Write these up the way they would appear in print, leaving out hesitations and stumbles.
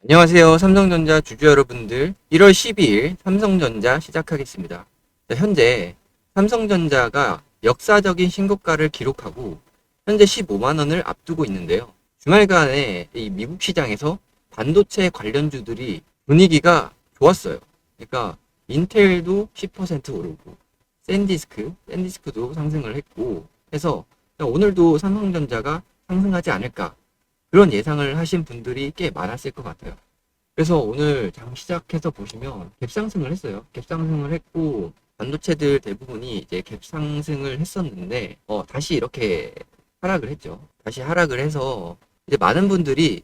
안녕하세요. 삼성전자 주주 여러분들. 1월 12일 삼성전자 시작하겠습니다. 자, 현재 삼성전자가 역사적인 신고가를 기록하고 현재 15만 원을 앞두고 있는데요. 주말간에 이 미국 시장에서 반도체 관련주들이 분위기가 좋았어요. 그러니까 인텔도 10% 오르고 샌디스크도 상승을 했고 해서 오늘도 삼성전자가 상승하지 않을까 그런 예상을 하신 분들이 꽤 많았을 것 같아요. 그래서 오늘 장 시작해서 보시면 갭상승을 했어요. 갭상승을 했고 반도체들 대부분이 이제 갭상승을 했었는데 다시 이렇게 하락을 했죠. 다시 하락을 해서 이제 많은 분들이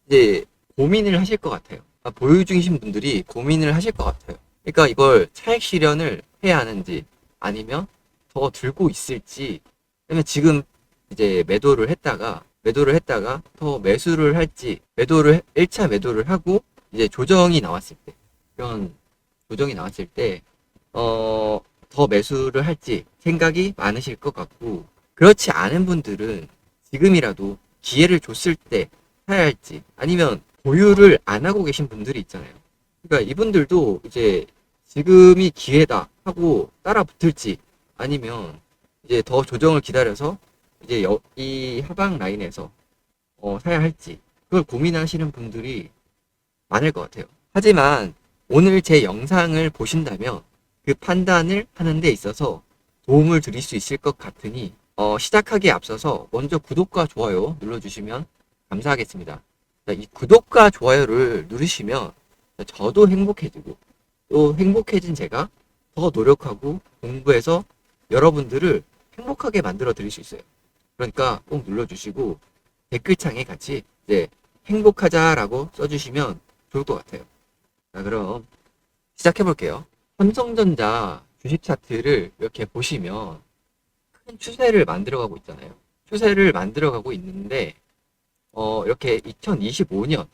이제 고민을 하실 것 같아요. 보유 중이신 분들이 고민을 하실 것 같아요. 그러니까 이걸 차익 실현을 해야 하는지 아니면 더 들고 있을지. 왜냐면 지금 이제 매도를 했다가 더 매수를 할지, 1차 매도를 하고 이제 조정이 나왔을 때, 이런 조정이 나왔을 때, 더 매수를 할지 생각이 많으실 것 같고, 그렇지 않은 분들은 지금이라도 기회를 줬을 때 사야 할지, 아니면 보유를 안 하고 계신 분들이 있잖아요. 그러니까 이분들도 이제 지금이 기회다 하고 따라 붙을지, 아니면 이제 더 조정을 기다려서 이제 이 하방 라인에서 사야 할지 그걸 고민하시는 분들이 많을 것 같아요. 하지만 오늘 제 영상을 보신다면 그 판단을 하는 데 있어서 도움을 드릴 수 있을 것 같으니 시작하기에 앞서서 먼저 구독과 좋아요 눌러주시면 감사하겠습니다. 이 구독과 좋아요를 누르시면 저도 행복해지고 또 행복해진 제가 더 노력하고 공부해서 여러분들을 행복하게 만들어 드릴 수 있어요. 그러니까 꼭 눌러주시고 댓글창에 같이 이제 행복하자라고 써주시면 좋을 것 같아요. 자, 그럼 시작해 볼게요. 삼성전자 주식 차트를 이렇게 보시면 큰 추세를 만들어가고 있잖아요. 추세를 만들어가고 있는데 이렇게 2025년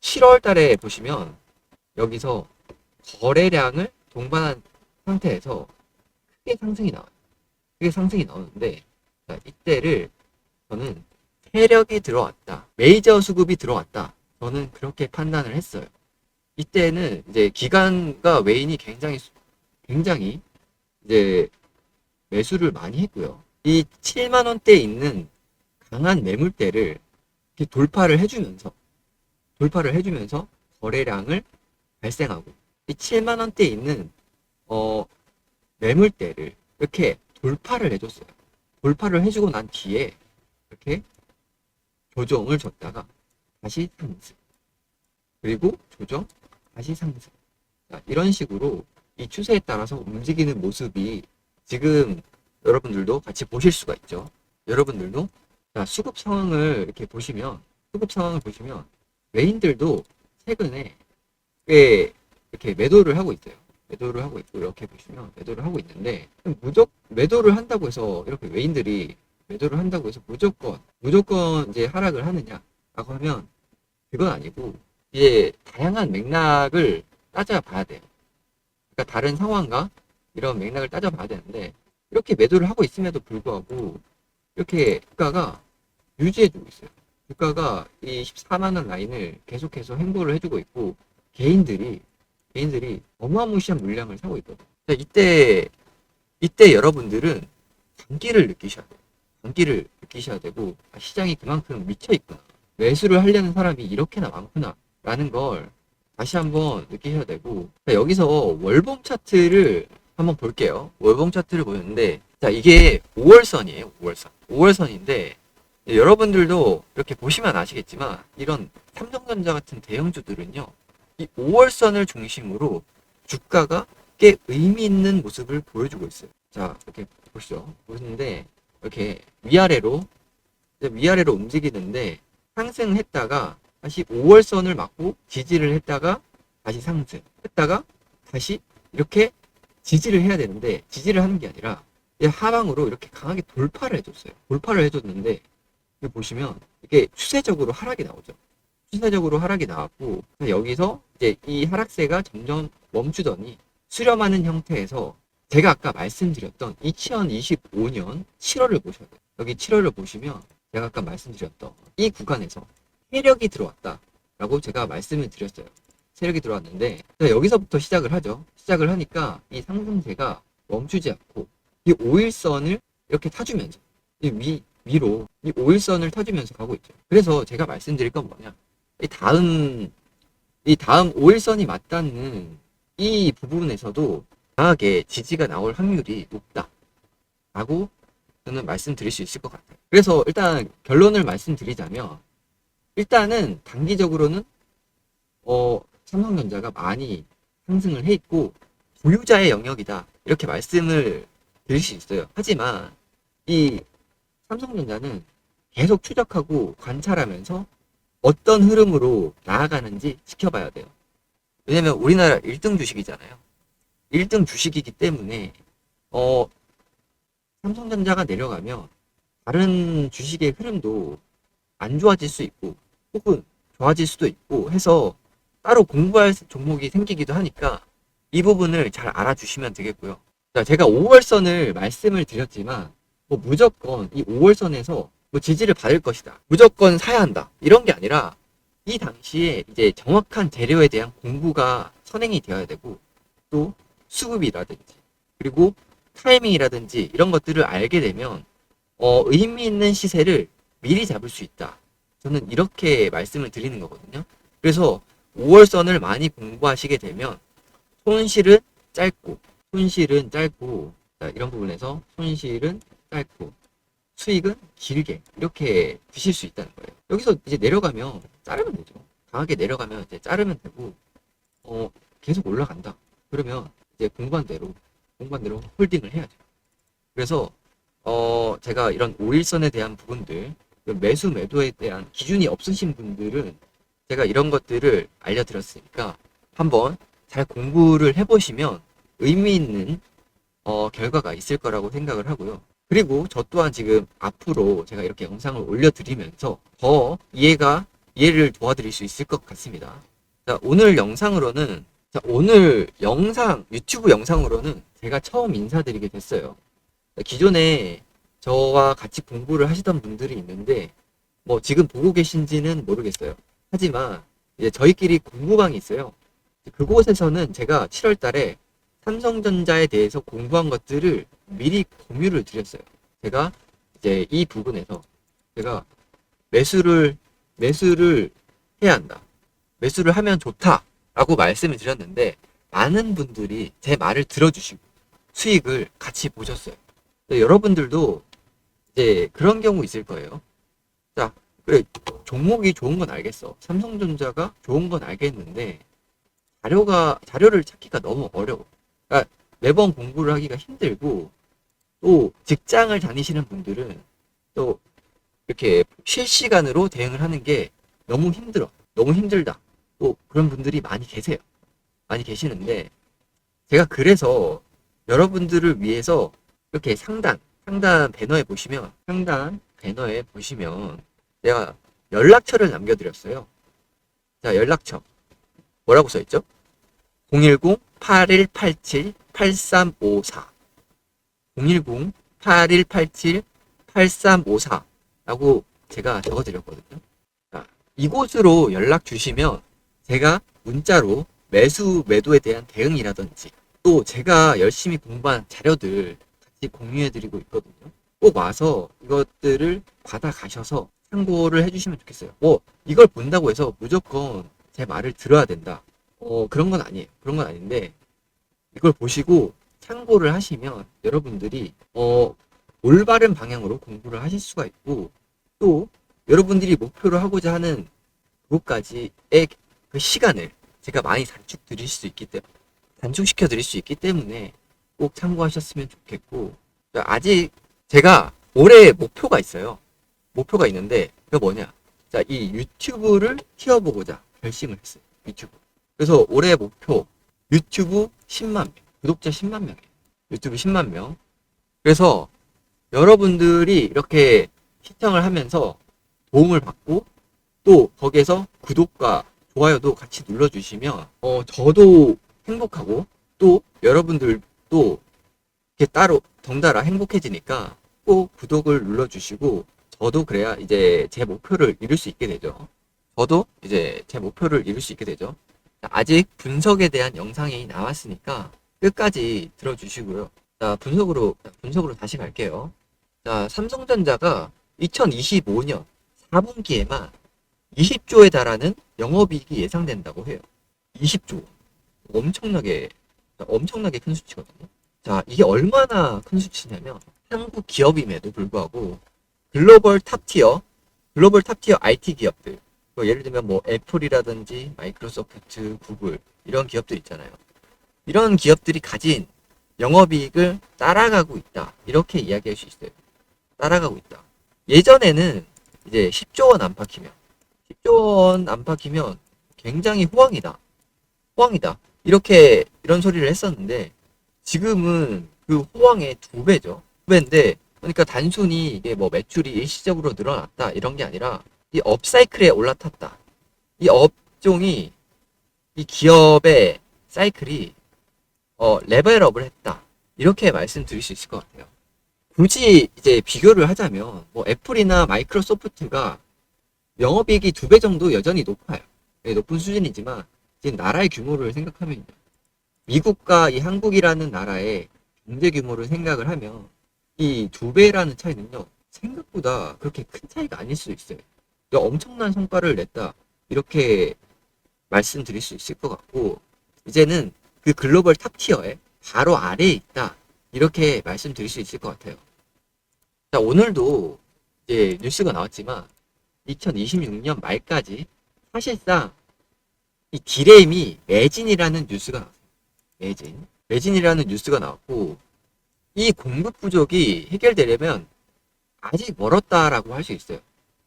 7월 달에 보시면 여기서 거래량을 동반한 상태에서 크게 상승이 나와요. 크게 상승이 나오는데 자, 이때를 저는 세력이 들어왔다. 메이저 수급이 들어왔다. 저는 그렇게 판단을 했어요. 이때는 이제 기관과 외인이 굉장히 이제 매수를 많이 했고요. 이 7만 원대에 있는 강한 매물대를 이렇게 돌파를 해주면서 거래량을 발생하고 이 7만 원대에 있는 매물대를 이렇게 돌파를 해줬어요. 돌파를 해주고 난 뒤에 이렇게 조정을 줬다가 다시 상승. 그리고 조정, 다시 상승. 자, 이런 식으로 이 추세에 따라서 움직이는 모습이 지금 여러분들도 같이 보실 수가 있죠. 여러분들도 자, 수급 상황을 보시면 외인들도 최근에 꽤 이렇게 매도를 하고 있어요. 매도를 하고 있고 이렇게 보시면 매도를 하고 있는데 매도를 한다고 해서 이렇게 외인들이 매도를 한다고 해서 무조건 이제 하락을 하느냐라고 하면 그건 아니고 이제 다양한 맥락을 따져봐야 돼요. 그러니까 다른 상황과 이런 맥락을 따져봐야 되는데 이렇게 매도를 하고 있음에도 불구하고 이렇게 주가가 유지해주고 있어요. 주가가 이 14만 원 라인을 계속해서 횡보를 해주고 있고 개인들이 어마무시한 물량을 사고 있거든요. 이때 여러분들은 단기를 느끼셔야 돼요. 단기를 느끼셔야 되고 시장이 그만큼 미쳐 있구나. 매수를 하려는 사람이 이렇게나 많구나. 라는 걸 다시 한번 느끼셔야 되고 자, 여기서 월봉 차트를 한번 볼게요. 월봉 차트를 보였는데 자 이게 5월선이에요. 5월선인데 여러분들도 이렇게 보시면 아시겠지만 이런 삼성전자 같은 대형주들은요. 이 5월선을 중심으로 주가가 꽤 의미 있는 모습을 보여주고 있어요. 자, 이렇게 보시죠. 보시는데 이렇게 위아래로 움직이는데 상승했다가 다시 5월선을 맞고 지지를 했다가 다시 상승했다가 다시 이렇게 지지를 해야 되는데 지지를 하는 게 아니라 하방으로 이렇게 강하게 돌파를 해줬어요. 돌파를 해줬는데 여기 보시면 이게 추세적으로 하락이 나오죠. 추세적으로 하락이 나왔고 여기서 이제 이 하락세가 점점 멈추더니 수렴하는 형태에서 제가 아까 말씀드렸던 2025년 7월을 보셔야 돼요. 여기 7월을 보시면 제가 아까 말씀드렸던 이 구간에서 세력이 들어왔다. 라고 제가 말씀을 드렸어요. 세력이 들어왔는데 자, 여기서부터 시작을 하죠. 시작을 하니까 이 상승세가 멈추지 않고 이 5일선을 이렇게 타주면서 위로 이 5일선을 타주면서 가고 있죠. 그래서 제가 말씀드릴 건 뭐냐, 이 다음 5일선이 맞닿는 이 부분에서도 강하게 지지가 나올 확률이 높다라고 저는 말씀드릴 수 있을 것 같아요. 그래서 일단 결론을 말씀드리자면, 일단은 단기적으로는 삼성전자가 많이 상승을 해 있고 보유자의 영역이다 이렇게 말씀을 드릴 수 있어요. 하지만 이 삼성전자는 계속 추적하고 관찰하면서 어떤 흐름으로 나아가는지 지켜봐야 돼요. 왜냐면 우리나라 1등 주식이잖아요. 1등 주식이기 때문에 삼성전자가 내려가면 다른 주식의 흐름도 안 좋아질 수 있고 혹은 좋아질 수도 있고 해서 따로 공부할 종목이 생기기도 하니까 이 부분을 잘 알아주시면 되겠고요. 자, 제가 5월선을 말씀을 드렸지만 무조건 이 5월선에서 지지를 받을 것이다, 무조건 사야 한다 이런 게 아니라 이 당시에 이제 정확한 재료에 대한 공부가 선행이 되어야 되고 또 수급이라든지 그리고 타이밍이라든지 이런 것들을 알게 되면 의미 있는 시세를 미리 잡을 수 있다. 저는 이렇게 말씀을 드리는 거거든요. 그래서 5월선을 많이 공부하시게 되면 손실은 짧고 자, 이런 부분에서 손실은 짧고 수익은 길게 이렇게 드실 수 있다는 거예요. 여기서 이제 내려가면 자르면 되죠. 강하게 내려가면 이제 자르면 되고 계속 올라간다. 그러면 이제 공부한 대로 홀딩을 해야죠. 그래서 제가 이런 5일선에 대한 부분들, 매수 매도에 대한 기준이 없으신 분들은 제가 이런 것들을 알려드렸으니까 한번 잘 공부를 해보시면 의미 있는 결과가 있을 거라고 생각을 하고요. 그리고 저 또한 지금 앞으로 제가 이렇게 영상을 올려드리면서 더 이해를 도와드릴 수 있을 것 같습니다. 자, 오늘 유튜브 영상으로는 제가 처음 인사드리게 됐어요. 기존에 저와 같이 공부를 하시던 분들이 있는데 지금 보고 계신지는 모르겠어요. 하지만 이제 저희끼리 공부방이 있어요. 그곳에서는 제가 7월 달에 삼성전자에 대해서 공부한 것들을 미리 공유를 드렸어요. 제가 이제 이 부분에서 제가 매수를 해야 한다, 매수를 하면 좋다라고 말씀을 드렸는데 많은 분들이 제 말을 들어주시고 수익을 같이 보셨어요. 여러분들도 이제 그런 경우 있을 거예요. 자, 그래, 종목이 좋은 건 알겠어. 삼성전자가 좋은 건 알겠는데 자료를 찾기가 너무 어려워. 그러니까 매번 공부를 하기가 힘들고 또 직장을 다니시는 분들은 또 이렇게 실시간으로 대응을 하는 게 너무 힘들다. 또 그런 분들이 많이 계시는데 제가 그래서 여러분들을 위해서 이렇게 상단 배너에 보시면 제가 연락처를 남겨드렸어요. 자, 연락처 뭐라고 써있죠? 010-8187-8354 010-8187-8354 라고 제가 적어드렸거든요. 자, 이곳으로 연락 주시면 제가 문자로 매도에 대한 대응이라든지 또 제가 열심히 공부한 자료들 같이 공유해드리고 있거든요. 꼭 와서 이것들을 받아가셔서 참고를 해주시면 좋겠어요. 이걸 본다고 해서 무조건 제 말을 들어야 된다, 그런 건 아니에요. 그런 건 아닌데 이걸 보시고 참고를 하시면 여러분들이 올바른 방향으로 공부를 하실 수가 있고 또 여러분들이 목표로 하고자 하는 그것까지의 그 시간을 제가 많이 단축시켜 드릴 수 있기 때문에 꼭 참고하셨으면 좋겠고, 아직 제가 올해 목표가 있는데 그게 뭐냐, 자, 이 유튜브를 키워보고자 결심을 했어요. 그래서 올해 목표 유튜브 10만 명, 구독자 10만 명이에요. 유튜브 10만 명. 그래서 여러분들이 이렇게 시청을 하면서 도움을 받고 또 거기에서 구독과 좋아요도 같이 눌러주시면 저도 행복하고 또 여러분들도 이렇게 따로 덩달아 행복해지니까 꼭 구독을 눌러주시고 저도 그래야 이제 제 목표를 이룰 수 있게 되죠. 저도 이제 제 목표를 이룰 수 있게 되죠. 아직 분석에 대한 영상이 나왔으니까 끝까지 들어주시고요. 자, 분석으로 다시 갈게요. 자, 삼성전자가 2025년 4분기에만 20조에 달하는 영업이익이 예상된다고 해요. 20조. 엄청나게 큰 수치거든요. 자, 이게 얼마나 큰 수치냐면 한국 기업임에도 불구하고 글로벌 탑티어 IT 기업들, 뭐 예를 들면 뭐 애플이라든지 마이크로소프트, 구글 이런 기업들 있잖아요. 이런 기업들이 가진 영업이익을 따라가고 있다. 이렇게 이야기할 수 있어요. 따라가고 있다. 예전에는 이제 10조 원 안팎이면 10조 원 안팎이면 굉장히 호황이다. 이런 소리를 했었는데 지금은 그 호황의 2배죠. 2배인데 그러니까 단순히 이게 뭐 매출이 일시적으로 늘어났다 이런 게 아니라 이 업사이클에 올라탔다. 이 업종이 이 기업의 사이클이 레벨업을 했다. 이렇게 말씀드릴 수 있을 것 같아요. 굳이 이제 비교를 하자면 뭐 애플이나 마이크로소프트가 영업이익이 2배 정도 여전히 높아요. 네, 높은 수준이지만 지금 나라의 규모를 생각하면요. 미국과 이 한국이라는 나라의 경제 규모를 생각을 하면 이 2배라는 차이는요. 생각보다 그렇게 큰 차이가 아닐 수 있어요. 엄청난 성과를 냈다. 이렇게 말씀드릴 수 있을 것 같고 이제는 그 글로벌 탑티어에 바로 아래에 있다. 이렇게 말씀드릴 수 있을 것 같아요. 자, 오늘도 이제 뉴스가 나왔지만 2026년 말까지 사실상 이 디램이 매진이라는 뉴스가 나왔어요. 매진이라는 뉴스가 나왔고 이 공급 부족이 해결되려면 아직 멀었다라고 할 수 있어요.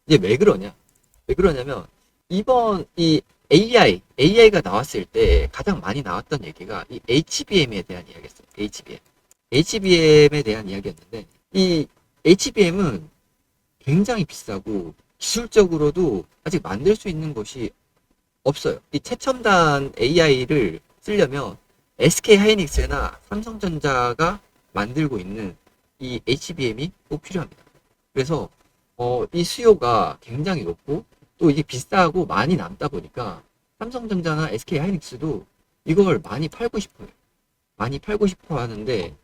이제 왜 그러냐면 이번 이 AI가 나왔을 때 가장 많이 나왔던 얘기가 이 HBM에 대한 이야기였어요. HBM에 대한 이야기였는데 이 HBM은 굉장히 비싸고 기술적으로도 아직 만들 수 있는 것이 없어요. 이 최첨단 AI를 쓰려면 SK 하이닉스나 삼성전자가 만들고 있는 이 HBM이 꼭 필요합니다. 그래서 이 수요가 굉장히 높고 또 이게 비싸고 많이 남다 보니까 삼성전자나 SK 하이닉스도 이걸 많이 팔고 싶어요. 많이 팔고 싶어 하는데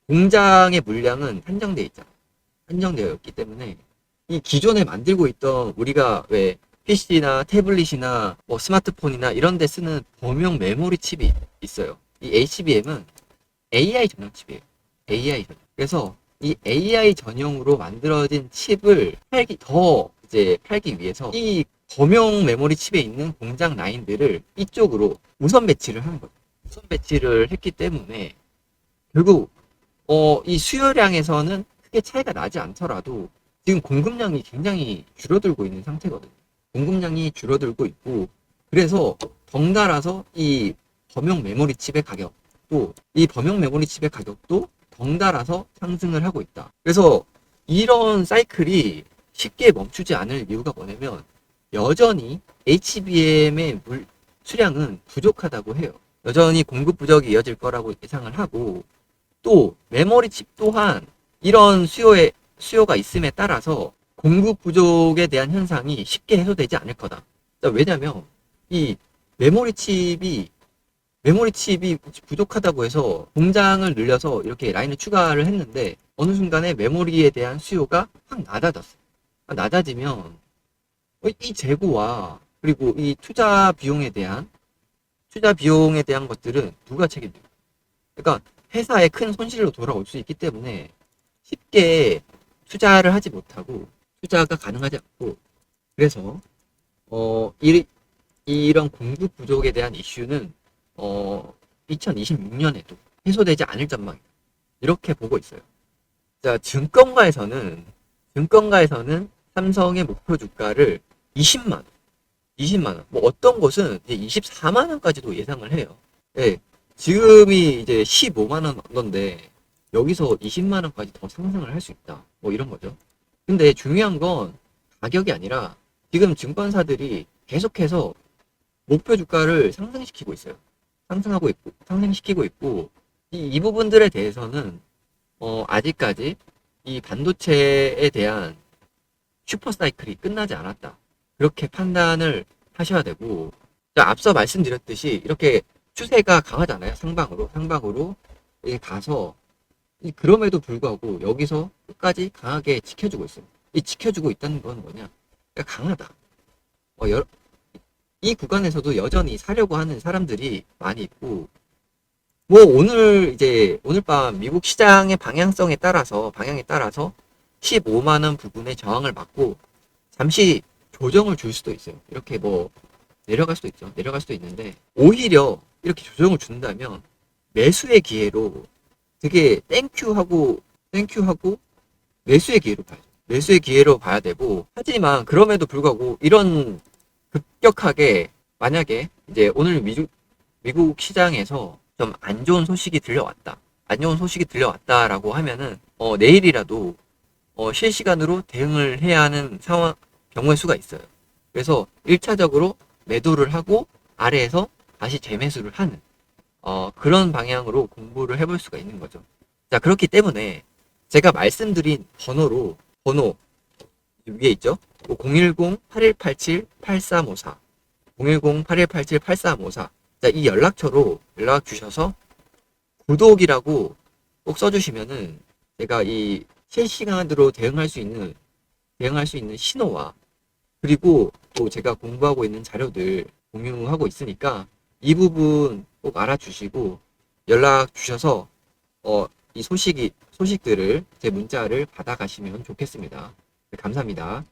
공장의 물량은 한정되어 있기 때문에 이 기존에 만들고 있던 우리가 왜 PC나 태블릿이나 뭐 스마트폰이나 이런 데 쓰는 범용 메모리 칩이 있어요. 이 HBM은 AI 전용 칩이에요. AI 전용. 그래서 이 AI 전용으로 만들어진 칩을 팔기 위해서 이 범용 메모리 칩에 있는 공장 라인들을 이쪽으로 우선 배치를 한 거예요. 우선 배치를 했기 때문에 결국 이 수요량에서는 크게 차이가 나지 않더라도 지금 공급량이 굉장히 줄어들고 있는 상태거든요. 공급량이 줄어들고 있고 그래서 덩달아서 이 범용 메모리 칩의 가격도 덩달아서 상승을 하고 있다. 그래서 이런 사이클이 쉽게 멈추지 않을 이유가 뭐냐면 여전히 HBM의 수량은 부족하다고 해요. 여전히 공급 부족이 이어질 거라고 예상을 하고 또 메모리 칩 또한 이런 수요가 있음에 따라서 공급 부족에 대한 현상이 쉽게 해소되지 않을 거다. 왜냐면 이 메모리 칩이 부족하다고 해서 공장을 늘려서 이렇게 라인을 추가를 했는데 어느 순간에 메모리에 대한 수요가 확 낮아졌어요. 낮아지면 이 재고와 그리고 이 투자 비용에 대한 것들은 누가 책임져요? 그러니까 회사의 큰 손실로 돌아올 수 있기 때문에 쉽게 투자를 하지 못하고 투자가 가능하지 않고 그래서 이런 공급 부족에 대한 이슈는 2026년에도 해소되지 않을 전망이다. 이렇게 보고 있어요. 자, 증권가에서는 삼성의 목표 주가를 20만 원, 뭐 어떤 곳은 이제 24만 원까지도 예상을 해요. 네, 지금이 이제 15만 원인데 여기서 20만 원까지 더 상승을 할 수 있다. 뭐 이런 거죠. 근데 중요한 건 가격이 아니라 지금 증권사들이 계속해서 목표 주가를 상승시키고 있어요. 상승시키고 있고 이 부분들에 대해서는 아직까지 이 반도체에 대한 슈퍼 사이클이 끝나지 않았다. 그렇게 판단을 하셔야 되고, 자, 앞서 말씀드렸듯이 이렇게 추세가 강하잖아요. 상방으로 이게 가서 그럼에도 불구하고 여기서 끝까지 강하게 지켜주고 있어요. 이 지켜주고 있다는 건 뭐냐? 그러니까 강하다. 이 구간에서도 여전히 사려고 하는 사람들이 많이 있고, 뭐 오늘 밤 미국 시장의 방향에 따라서 15만 원 부분의 저항을 맞고 잠시 조정을 줄 수도 있어요. 이렇게 뭐 내려갈 수도 있죠. 내려갈 수도 있는데, 오히려 이렇게 조정을 준다면 매수의 기회로 되게 땡큐하고 매수의 기회로 봐야 되고, 하지만 그럼에도 불구하고 이런 급격하게, 만약에 이제 오늘 미국 시장에서 좀 안 좋은 소식이 들려왔다라고 하면은 내일이라도 실시간으로 대응을 해야 하는 경우의 수가 있어요. 그래서 1차적으로 매도를 하고 아래에서 다시 재매수를 하는 그런 방향으로 공부를 해볼 수가 있는 거죠. 자, 그렇기 때문에 제가 말씀드린 번호 위에 있죠? 010-8187-8354 010-8187-8354. 자, 이 연락처로 연락 주셔서 구독이라고 꼭 써주시면은 제가 이 실시간으로 대응할 수 있는 신호와, 그리고 또 제가 공부하고 있는 자료들 공유하고 있으니까 이 부분 꼭 알아주시고 연락 주셔서 이 소식들을 제 문자를 받아가시면 좋겠습니다. 네, 감사합니다.